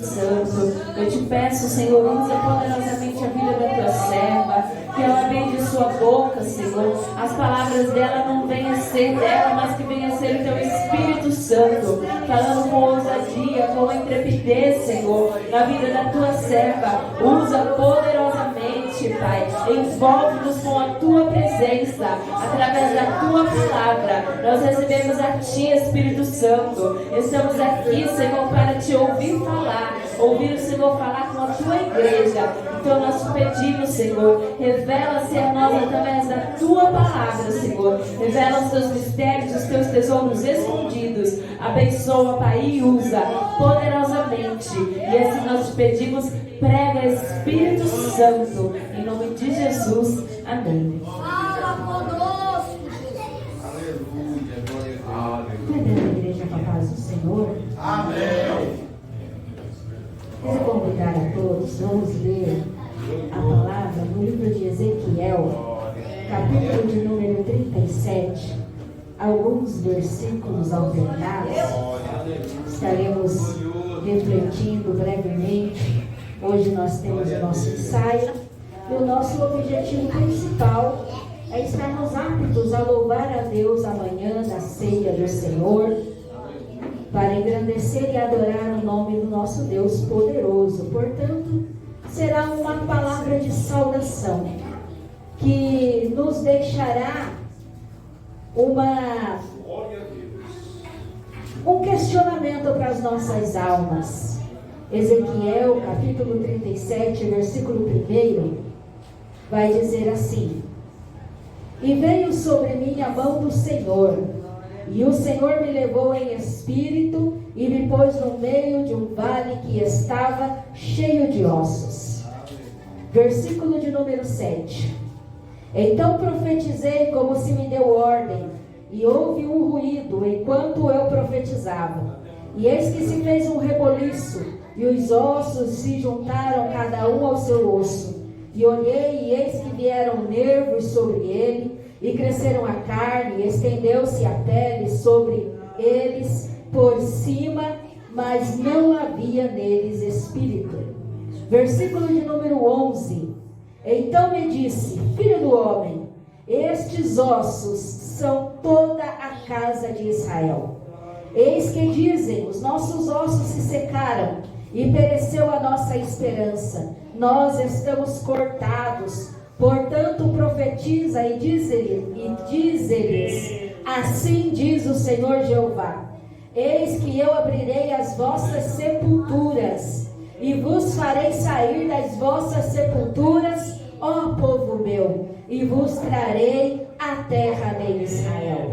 Santo, eu te peço, Senhor, usa poderosamente a vida da tua serva, que ela venha de sua boca, Senhor, as palavras dela não venham a ser dela, mas que venha a ser o teu Espírito Santo, falando com ousadia, com intrepidez, Senhor, na vida da tua serva. Usa poderosamente, Pai, envolve-nos com a tua presença, através da tua palavra. Nós recebemos a ti, Espírito Santo, estamos aqui, Senhor, para te ouvir falar, ouvir o Senhor falar com a tua igreja. Então nós pedimos, Senhor, revela-se a nós através da tua palavra, Senhor, revela os teus mistérios, os teus tesouros escondidos, abençoa, Pai, e usa poderosamente, e assim nós te pedimos, prega, Espírito Santo, em nome de Jesus, amém. Fala conosco, Aleluia, glória a Deus. Perdendo a igreja com a paz do Senhor. Amém. Quero convidar a todos, vamos ler a palavra no livro de Ezequiel, capítulo de número 37, alguns versículos alternados. Estaremos refletindo brevemente. Hoje nós temos o nosso ensaio e o nosso objetivo principal é estarmos aptos a louvar a Deus amanhã na ceia do Senhor, para engrandecer e adorar o nome do nosso Deus poderoso. Portanto, será uma palavra de saudação que nos deixará um questionamento para as nossas almas. Ezequiel, capítulo 37, versículo 1, vai dizer assim: E veio sobre mim a mão do Senhor, e o Senhor me levou em espírito e me pôs no meio de um vale que estava cheio de ossos. Versículo de número 7. Então profetizei como se me deu ordem, e houve um ruído enquanto eu profetizava. E eis que se fez um reboliço, e os ossos se juntaram cada um ao seu osso. E olhei, e eis que vieram nervos sobre ele, e cresceram a carne, e estendeu-se a pele sobre eles por cima, mas não havia neles espírito. Versículo de número 11. Então me disse: Filho do homem, estes ossos são toda a casa de Israel. Eis que dizem: os nossos ossos se secaram, e pereceu a nossa esperança. Nós estamos cortados. Portanto, profetiza e dize-lhes: assim diz o Senhor Jeová: eis que eu abrirei as vossas sepulturas, e vos farei sair das vossas sepulturas, ó povo meu, e vos trarei a terra de Israel.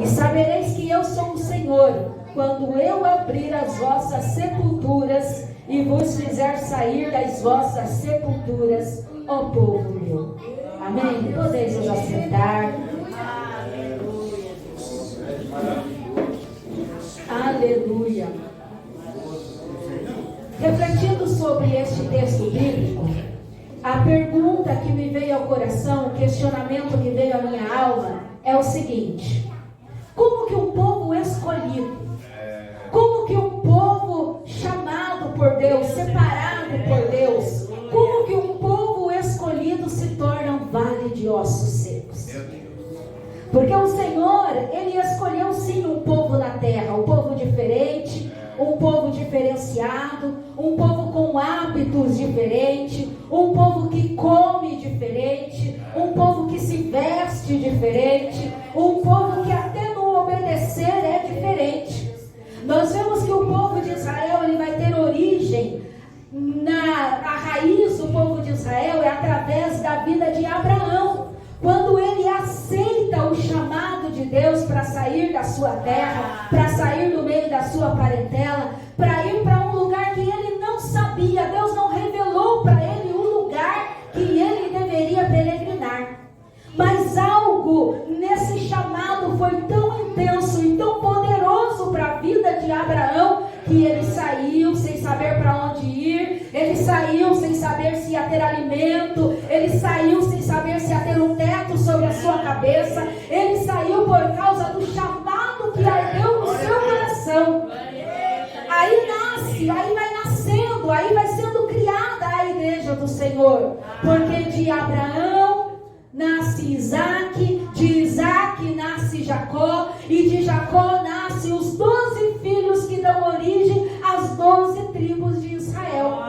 E sabereis que eu sou o Senhor, quando eu abrir as vossas sepulturas, e vos fizer sair das vossas sepulturas, ó povo meu. Amém? Podeis vos assentar. Aleluia. Refletindo sobre este texto bíblico, a pergunta que me veio ao coração, o questionamento que veio à minha alma é o seguinte: como que um povo escolhido, como que um povo chamado por Deus, separado por Deus, como que um povo escolhido se torna um vale de ossos secos? Porque o Senhor, Ele escolheu sim um povo na terra, um povo diferente, um povo diferenciado, um povo com hábitos diferentes, um povo que come diferente, um povo que se veste diferente, um povo que até no obedecer é diferente. Nós vemos que o povo de Israel, ele vai ter origem, a raiz do povo de Israel é através da vida de Abraão. Quando ele aceita o chamado de Deus para sair da sua terra, para sair do meio da sua parentela, para ir para um lugar que ele não sabia, Deus não revelou para ele o lugar que ele deveria peregrinar. Mas algo nesse chamado foi tão intenso e tão poderoso para a vida de Abraão, que ele saiu sem saber para onde ir, ele saiu sem saber se ia ter alimento, ele saiu sem saber se ia ter um teto sobre a sua cabeça, ele saiu por causa do chamado que ardeu no seu coração. Aí vai nascendo Senhor, porque de Abraão nasce Isaque, de Isaque nasce Jacó, e de Jacó nasce os 12 filhos que dão origem às 12 tribos de Israel.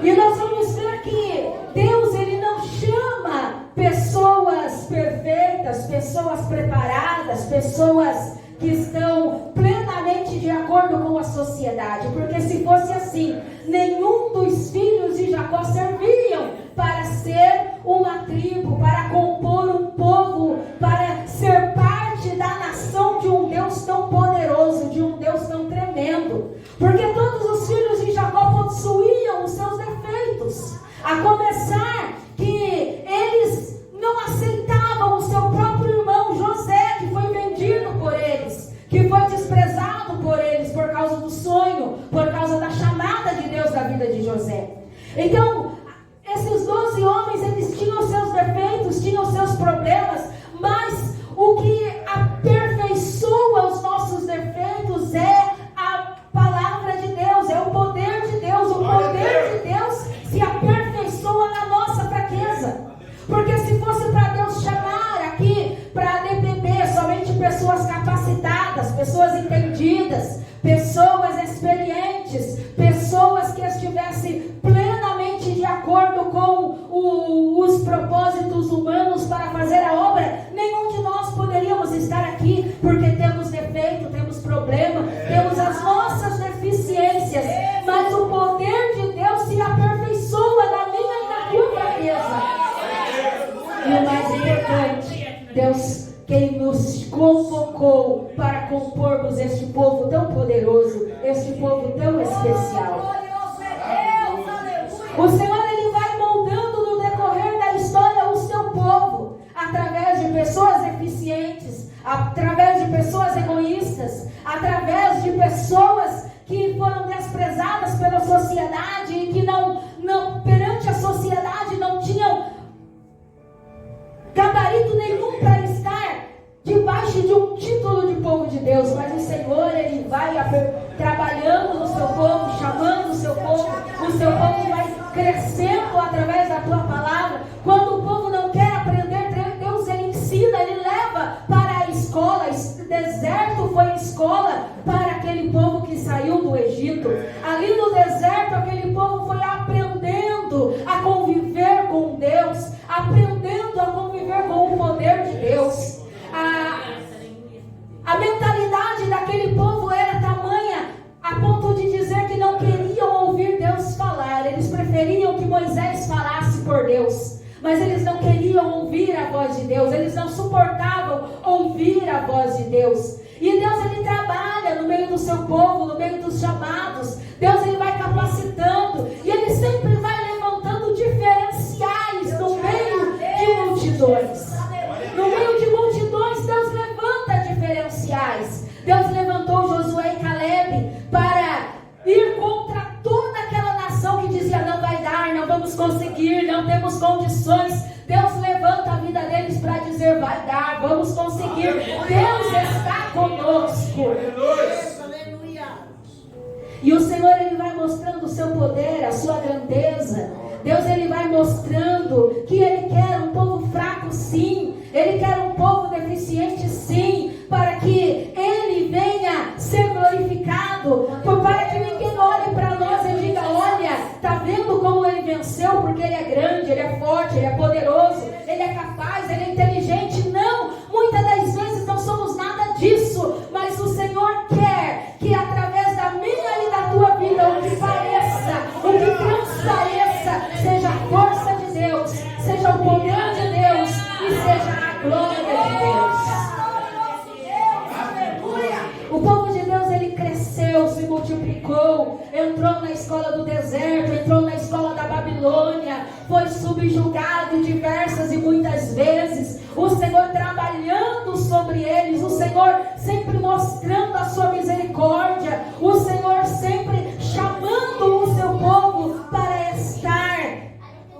E nós vamos ver que Deus, Ele não chama pessoas perfeitas, pessoas preparadas, pessoas que estão plenamente de acordo com a sociedade, porque se fosse assim, nenhum dos filhos de Jacó serviriam para ser uma tribo, para compor um povo, para ser parte da nação de um Deus tão poderoso, de um Deus tão tremendo, porque todos os filhos de Jacó possuíam os seus defeitos, a começar que eles não aceitavam o seu próprio irmão José, que foi vendido por eles, que foi desprezado por eles por causa do sonho, por causa da chamada de Deus da vida de José. Então, esses 12 homens, eles tinham os seus defeitos, tinham os seus problemas, mas o que aperfeiçoa os nossos defeitos é a palavra de Deus, é o poder de Deus. O poder de Deus se aperfeiçoa na nossa fraqueza. Porque se fosse para Deus chamar aqui para a DPB somente pessoas capacitadas, pessoas entendidas, pessoas experientes, pessoas que estivessem plenamente de acordo com os propósitos humanos para fazer a obra, nenhum de nós poderíamos estar aqui, porque temos defeito, temos problema, temos as nossas deficiências, mas o poder de Deus se aperfeiçoa na minha e na tua fraqueza. E o mais importante, Deus, quem nos convocou para compormos este povo tão poderoso, este povo tão especial. O Senhor, Ele vai moldando no decorrer da história o seu povo, através de pessoas deficientes, através de pessoas egoístas, através de pessoas que foram desprezadas pela sociedade e que não perante a sociedade não tinham gabarito nenhum para estar debaixo de um título de povo de Deus, mas o Senhor, Ele vai trabalhando no seu povo, chamando o seu povo vai crescendo através da tua palavra. Quando o povo não quer aprender, Deus, Ele ensina, Ele leva para a escola. O deserto foi escola para aquele povo que saiu do Egito. Ali no deserto, aquele povo foi aprendendo a conviver com Deus, aprendendo a conviver com o poder de Deus. A mentalidade daquele povo era tamanha a ponto de dizer que não queriam ouvir Deus falar. Eles preferiam que Moisés falasse por Deus, mas eles não queriam ouvir a voz de Deus, eles não suportavam ouvir a voz de Deus. E Deus, Ele trabalha no meio do seu povo, no meio dos chamados. Deus, Ele vai capacitando, e Ele sempre vai levantando diferenciais no meio de multidões. No meio de multidões, Deus levanta diferenciais. Deus levantou Josué e Caleb para ir contra toda aquela nação que dizia: não vai dar, não vamos conseguir, não temos condições. Deus levanta a vida deles para dizer: vai dar, vamos conseguir. Deus está conosco. E o Senhor, Ele vai mostrando o seu poder, a sua grandeza. Deus, Ele vai mostrando que Ele quer um povo fraco, sim. Ele quer um povo deficiente, sim, para que Ele venha ser glorificado, para que ninguém olhe para nós e diga: olha, está vendo como Ele venceu? Porque Ele é grande, Ele é forte, Ele é poderoso, Ele é capaz, Ele é inteligente. Não, muitas das vezes não somos nada disso, mas o Senhor quer que através da minha e da tua vida, o que pareça, o que transpareça, seja a força de Deus, seja o poder de Deus e seja a glória de Deus. O povo de Deus, ele cresceu, se multiplicou, entrou na escola do deserto, entrou na escola da Babilônia, foi subjugado diversas e muitas vezes. O Senhor trabalhando sobre eles, o Senhor sempre mostrando a sua misericórdia, o Senhor sempre chamando o seu povo para estar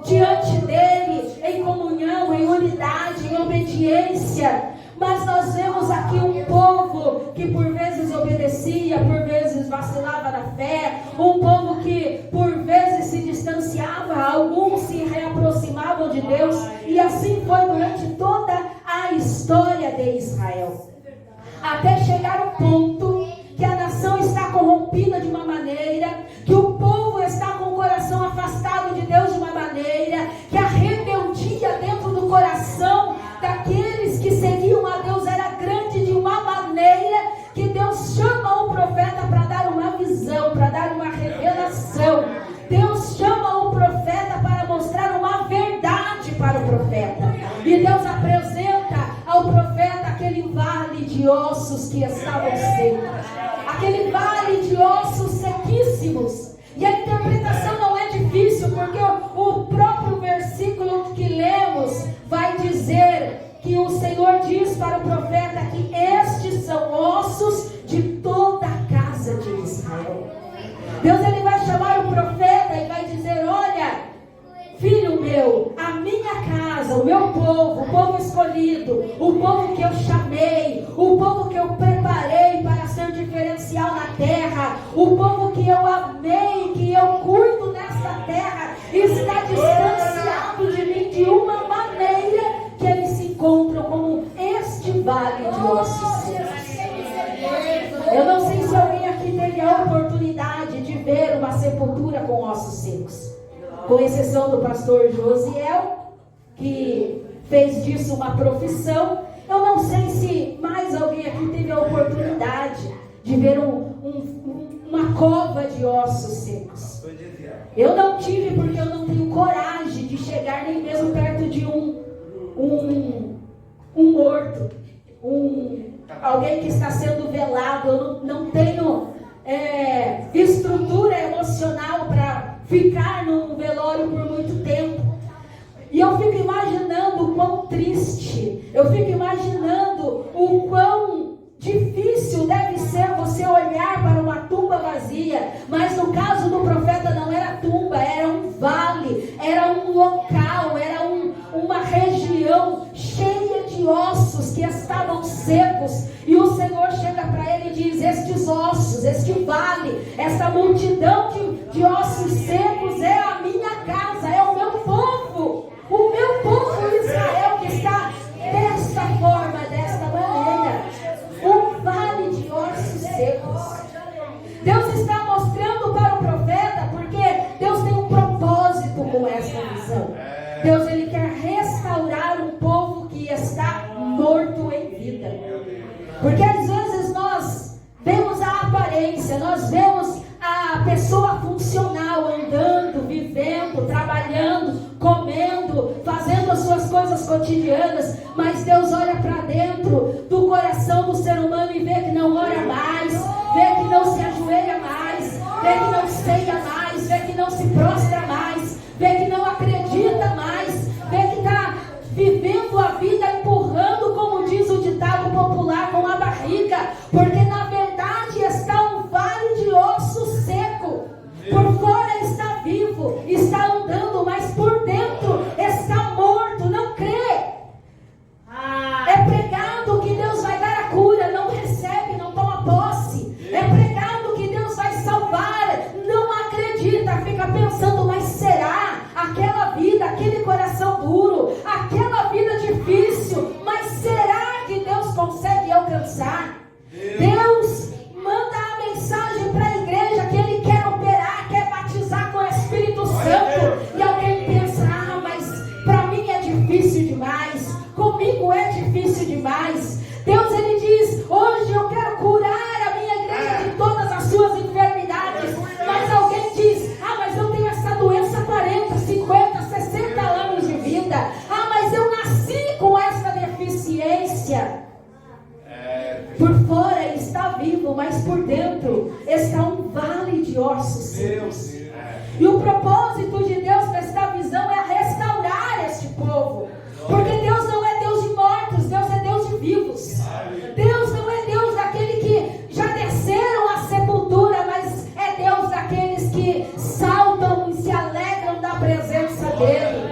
diante dele, em comunhão, em unidade, em obediência. Mas nós vemos aqui um povo que por vezes obedecia, por vezes vacilava na fé, um povo que por vezes se distanciava, alguns de Israel. Até chegar ao ponto que a nação está corrompida de uma maneira, que o povo está com o coração afastado de Deus de uma maneira, que a rebeldia dentro do coração daqueles que seguiam a Deus era grande de uma maneira que Deus chama o profeta para dar uma visão, para dar uma revelação. Deus chama o profeta para mostrar uma verdade para o profeta. E Deus apresenta ao profeta aquele vale de ossos que estavam secos. Aquele vale de ossos sequíssimos. E a interpretação não é difícil, porque o próprio versículo que lemos vai dizer que o Senhor diz para o profeta que estes são ossos de toda a casa de Israel. Deus ele vai chamar o profeta e vai dizer: olha, filho meu, a minha casa, o meu povo, o povo escolhido, o povo que eu chamei, o povo que eu preparei para ser diferencial na terra, o povo que eu amei, que eu cuido nesta terra, está distanciado de mim de uma maneira que eles se encontram como este vale de ossos secos. Eu não sei se alguém aqui teve a oportunidade de ver uma sepultura com ossos secos, com exceção do pastor Josiel, que fez disso uma profissão. Eu não sei se mais alguém aqui teve a oportunidade de ver uma cova de ossos secos. Eu não tive, porque eu não tenho coragem de chegar nem mesmo perto de um morto, alguém que está sendo velado. Eu não tenho estrutura emocional para ficar num velório por muito tempo. E eu fico imaginando o quão triste, eu fico imaginando o quão difícil deve ser você olhar para uma tumba vazia. Mas no caso do profeta não era tumba, era um vale, era um local, era uma região cheia de ossos que estavam secos. E o Senhor chega para ele e diz: estes ossos, este vale, essa multidão de ossos secos é a minha casa, é o meu povo Israel, que está desta forma, desta maneira, um vale de ossos secos. Deus está mostrando para o profeta, porque Deus tem um propósito com essa visão. Deus ele quer restaurar um povo que está morto em vida. Porque às vezes nós vemos a aparência, nós vemos a pessoa funcional andando, vivendo, trabalhando, comendo, fazendo as suas coisas cotidianas, mas Deus olha para dentro do coração do ser humano e vê que não ora mais, vê que não se ajoelha mais, vê que não ceia mais, vê que não se prostra mais, vê que não acredita mais, vê que está vivendo a vida empurrando, como diz o ditado popular, com a barriga, porque na verdade está um vale de osso seco. Por fora está vivo, está andando, mas por dentro está morto, não crê. É pregado que Deus vai dar a cura, não recebe, não toma posse. É pregado que Deus vai salvar, não acredita, fica pensando: mas será? Aquela vida, aquele coração duro, aquela vida difícil, mas será que Deus consegue alcançar? Deus manda a mensagem para a igreja que Ele quer operar, quer batizar com o Espírito Santo, e alguém pensa: mas para mim é difícil demais, comigo é difícil demais. Deus ele diz: hoje eu quero curar a minha igreja de todas as suas enfermidades, mas alguém diz: mas eu tenho essa doença há 40, 50, 60 anos de vida, mas eu nasci com essa deficiência. Por fora está vivo, mas por dentro está um vale de ossos secos. E o propósito de Deus nesta visão é restaurar este povo, porque Deus não é Deus de mortos, Deus é Deus de vivos. Deus não é Deus daquele que já desceram à sepultura, mas é Deus daqueles que saltam e se alegram da presença dele.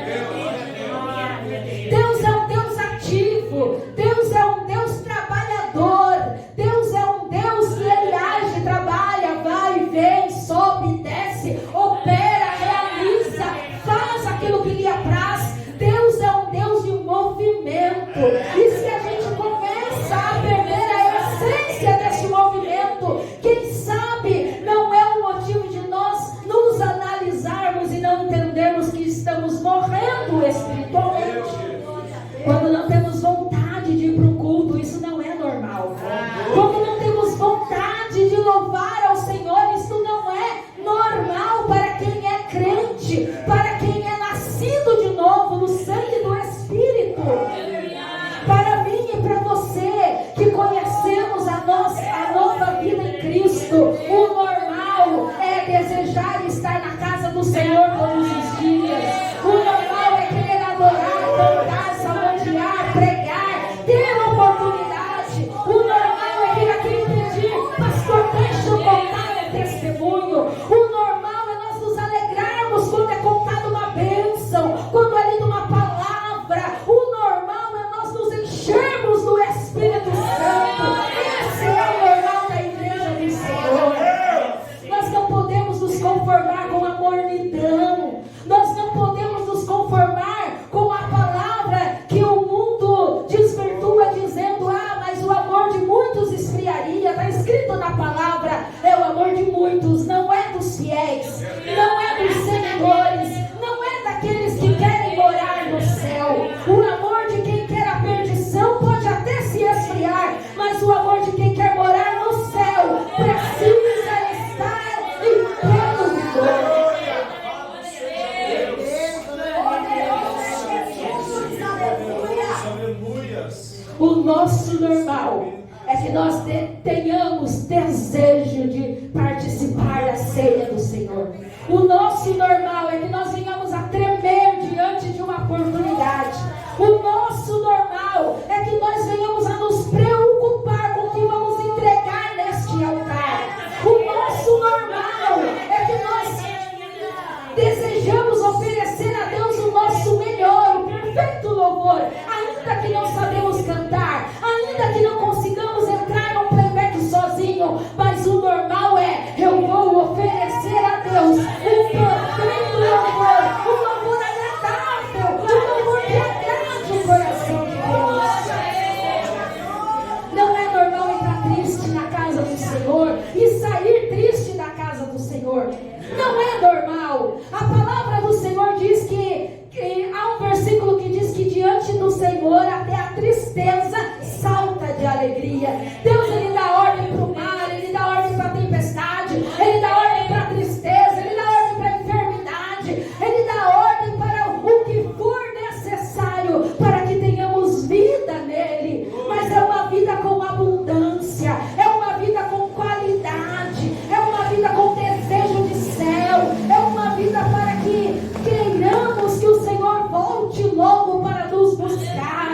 Deus é um Deus ativo, Deus é um Deus trabalhador, Deus é um Deus que ele age, trabalha, vai e vem, sobe, desce, opera, realiza, faz aquilo que lhe apraz. Deus é um Deus de movimento. E se a gente começa existe para quem é nascido de novo no sangue do Espírito. Para mim e para você que conhecemos a nova vida em Cristo, o normal é desejar estar na casa do Senhor todos os dias. O normal é querer adorar, cantar, salmodiar, pregar, ter oportunidade. O normal é vir aqui e pedir: pastor, deixa eu contar um testemunho. O normal é nós nos alegrarmos quando é contada uma bênção, quando é lida uma palavra. O normal é nós nos enchermos do Espírito Santo. Esse é o normal da igreja do Senhor. Nós não podemos nos conformar com a mornidão. Nós não podemos nos conformar com a palavra que o mundo desvirtua dizendo: ah, mas o amor de muitos esfriaria. Está escrito na palavra, é o amor de muitos, não é dos fiéis, não é dos seguidores, não é daqueles que querem morar no céu. O amor de quem quer a perdição pode até se esfriar, mas o amor de quem quer morar no céu precisa estar em pleno vigor. O nosso normal é que nós tenhamos desejo de participar da ceia do Senhor. O nosso normal é que nós venhamos a tremer diante de uma oportunidade. O nosso normal é que nós venhamos a nos preocupar com o que vamos entregar neste altar. O nosso normal é que nós desejamos oferecer a Deus o nosso melhor, o perfeito louvor, ainda que não sabemos cantar, ainda que não consigamos entrar num playback sozinho, mas o normal é: eu vou oferecer a Deus um perfeito louvor, um louvor agradável, um louvor que agrade o coração de Deus. Não é normal entrar triste na casa do Senhor e sair triste da casa do Senhor. Não é normal. A palavra do Senhor diz que há um versículo que diz que diante do Senhor até a tristeza salta de alegria. Deus, Ele dá ordem para o mar, Ele dá ordem para a tempestade, Ele dá ordem para a tristeza, Ele dá ordem para a enfermidade, Ele dá ordem para o que for necessário para que tenhamos vida nele. Mas é uma vida com abundância, é uma vida com qualidade, é uma vida com desejo de céu, é uma vida para que queiramos que o Senhor volte logo para nos buscar.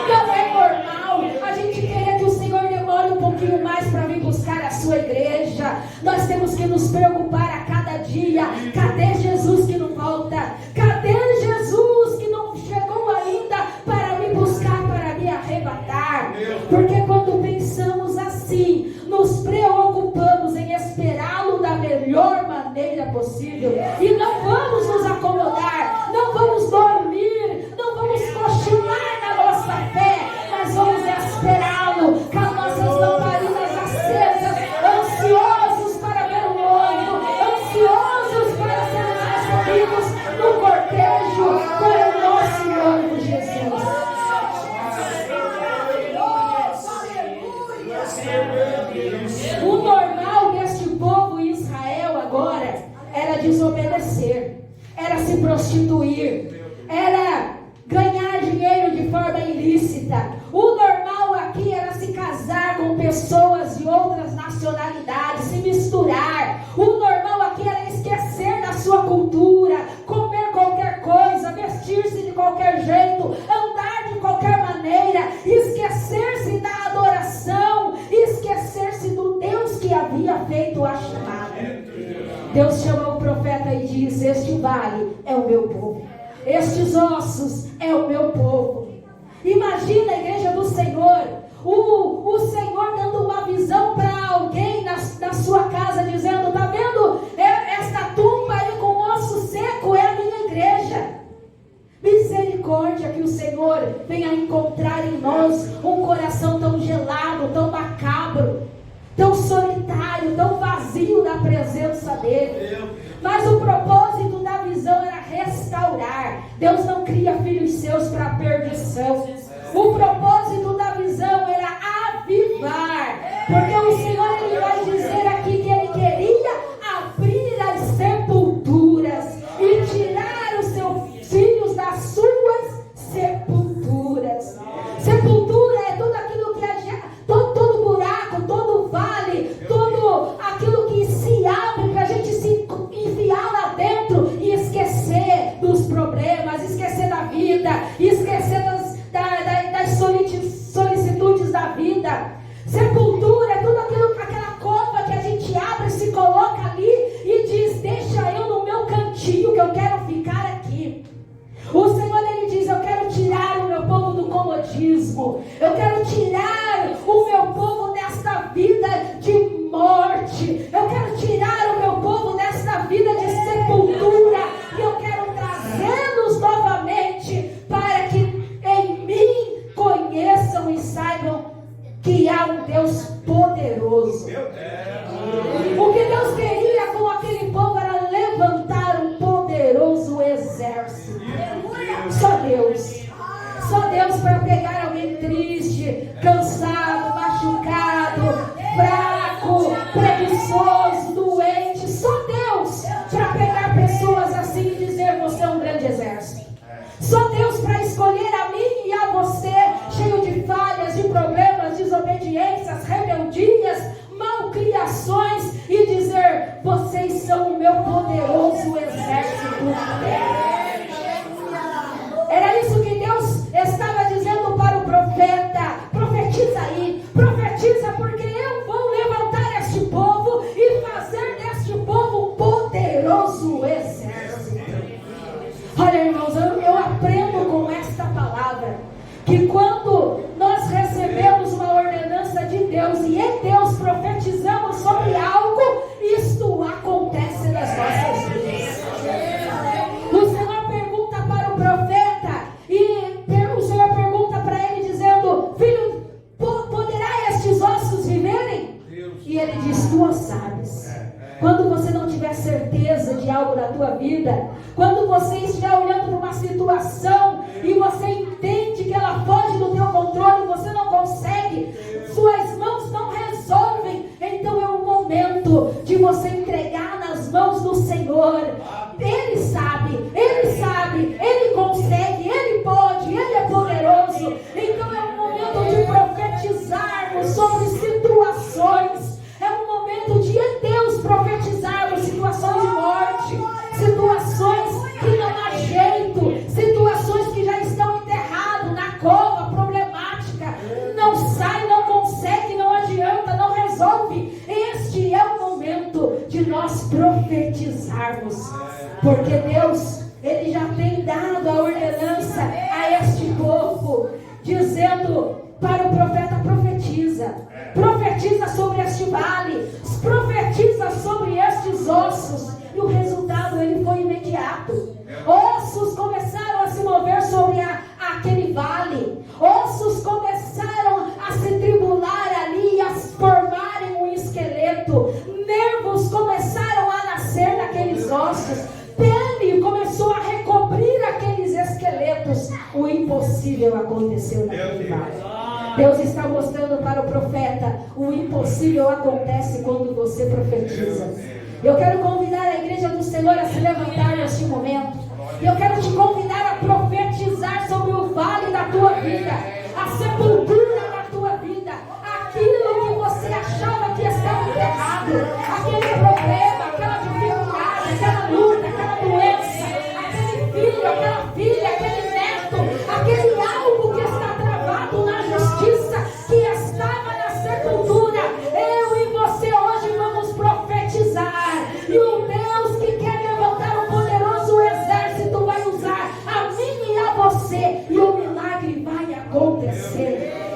Não é normal a gente querer que o Senhor demore um pouquinho mais para vir buscar a sua igreja. Nós temos que nos preocupar a cada dia: cadê Jesus que não volta? Cadê Jesus que não chegou ainda para me buscar, para me arrebatar? Porque quando pensamos assim, nos preocupamos em esperá-lo da melhor maneira possível e não vamos nos acomodar, não vamos dormir, não vamos cochilar na nossa fé, mas vamos esperá-lo com as nossas lamparinas acesas, ansiosos para ver o noivo, ansiosos para sermos recebidos no cortejo com o nosso noivo Jesus. O normal deste povo Israel agora era desobedecer, era se prostituir, era ganhar dinheiro de forma ilícita. O normal aqui era se casar com pessoas de outras nacionalidades, se misturar. O normal aqui era esquecer da sua cultura, comer qualquer coisa, vestir-se de qualquer jeito, andar de qualquer maneira, esquecer-se da adoração, esquecer-se do Deus que havia feito a chamada. Deus chama o profeta e diz: este vale é o meu povo, estes ossos é o meu povo. Imagina a igreja do Senhor, o Senhor dando uma visão para alguém na sua casa, dizendo: tá vendo esta tumba aí com osso seco? É a minha igreja. Misericórdia, que o Senhor venha encontrar em nós um coração tão gelado, tão macabro, tão solitário, tão vazio da presença dele. Mas o propósito da visão era restaurar. Deus não cria filhos seus para a perdição. O propósito da visão era avivar, porque o Senhor, Ele vai dizer aqui que Ele queria abrir as sepulturas e tirar poderoso exército. Olha, irmãos, eu aprendo com esta palavra que quando nós recebemos uma ordenança de Deus e em Deus profetizamos sobre algo, isto acontece nas nossas vidas. O Senhor pergunta para o profeta e o Senhor pergunta para ele dizendo: filho, poderá estes ossos viverem? E ele diz: tu o sabes. Quando você não tiver certeza de algo na tua vida, quando você estiver olhando para uma situação e você entende que ela foge do teu controle, você não consegue, suas mãos não resolvem, então é o momento de você entregar nas mãos do Senhor. Ele sabe, Ele consegue, Ele pode, Ele é poderoso. Então é o momento de profetizarmos sobre situações. É um momento de Deus profetizarmos situações de morte, situações que não há jeito, situações que já estão enterradas na cova, problemática, não sai, não consegue, não adianta, não resolve. Este é o momento de nós profetizarmos, porque Deus, Ele já tem dado a ordenança a este povo, dizendo para o profeta: profetiza sobre este vale, profetiza sobre estes ossos. E o resultado, ele foi imediato. Ossos começaram a se mover sobre aquele vale, ossos começaram a se tribular ali, a formarem um esqueleto, nervos começaram a nascer naqueles ossos, pele começou a recobrir aqueles esqueletos. O impossível aconteceu naquele vale. Deus está mostrando para o profeta: o impossível acontece quando você profetiza. Eu quero convidar a igreja do Senhor a se levantar neste momento. Eu quero te convidar a profetizar sobre o vale da tua vida, a sepultura da tua vida, aquilo que você achava que estava enterrado, aquele problema, aquela dificuldade, aquela luta, aquela doença, aquele filho, aquela filha, aquele neto, aquele algo que está travado na justiça, que estava na sepultura. Eu e você hoje vamos profetizar, e o Deus que quer levantar um poderoso exército vai usar a mim e a você, e o milagre vai acontecer.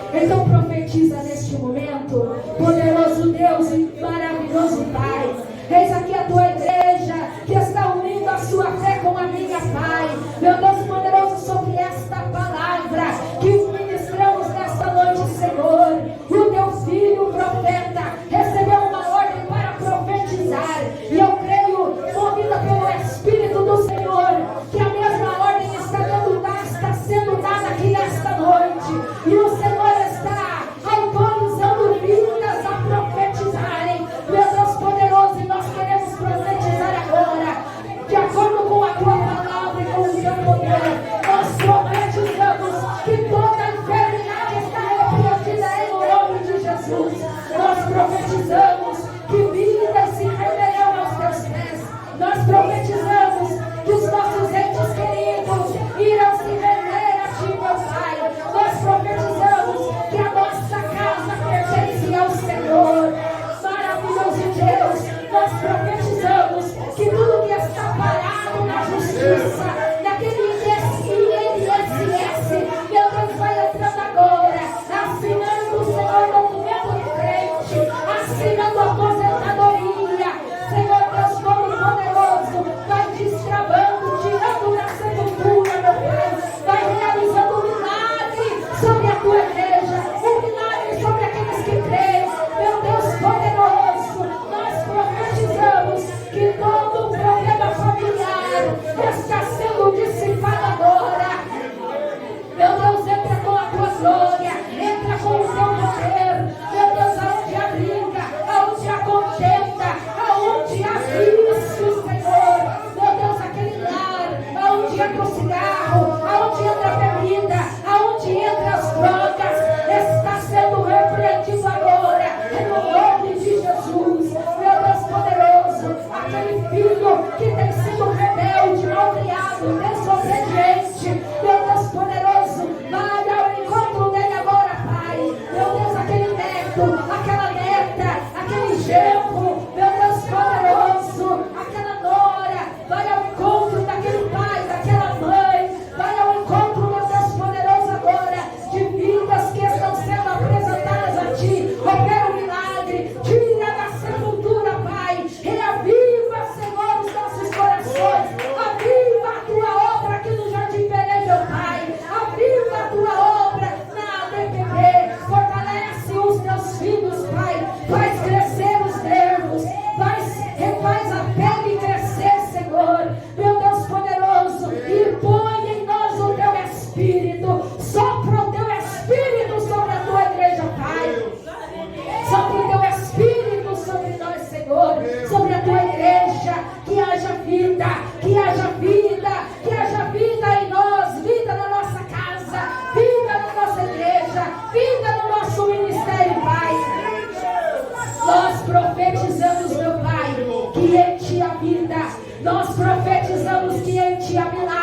Nós profetizamos que em ti há milagres.